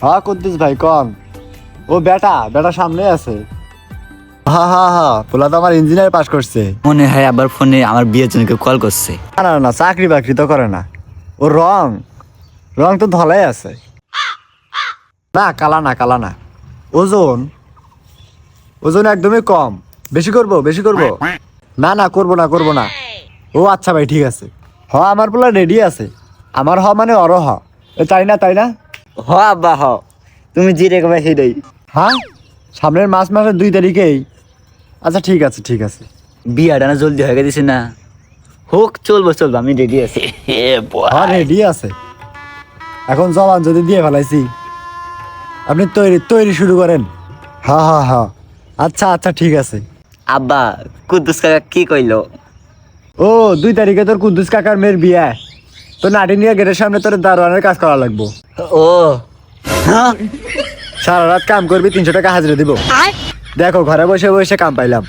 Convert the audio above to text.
হ্যাঁ কুদ্দুস ভাই কন। ও বেটা সামনে আছে। হ্যাঁ পোলা তো আমার ইঞ্জিনিয়ার পাস করছে। মনে হয় আবার ফোনে আমার বিয়ের জন্য কেউ কল করছে। না চাকরি বাকরি তো করে না। ও রং তো ধলাই আছে। না কালা না। ওজন একদমই কম। বেশি করব। না করব না। ও আচ্ছা ভাই ঠিক আছে। আমার পোলা রেডি আছে। আমার মানে অরহ। তাই না? হ আব্বা হ, তুমি যে রেখে সেটাই। হ্যাঁ সামনের মাসের 2 তারিখেই। আচ্ছা ঠিক আছে। বিয়াটা না জলদি হয়ে গেছে না? হোক চলবো আমি রেডি আছি। রেডি আছে। এখন জবান যদি দিয়ে ফেলাইছি, আপনি তৈরি শুরু করেন। হ্যাঁ আচ্ছা ঠিক আছে। আব্বা কুদ্দুস কাকা কি কইলো? ও 2 তারিখে তোর কুদ্দুস কাকার মেয়ের বিয়ে। তোর নাটি নিয়ে গেটের সামনে তোর দারোয়ানের কাজ করা লাগবো। ও হ্যাঁ, সারা রাত কাম করবি, 300 টাকা হাজিরা দিব। দেখো ঘরে বসে কাম পাইলাম।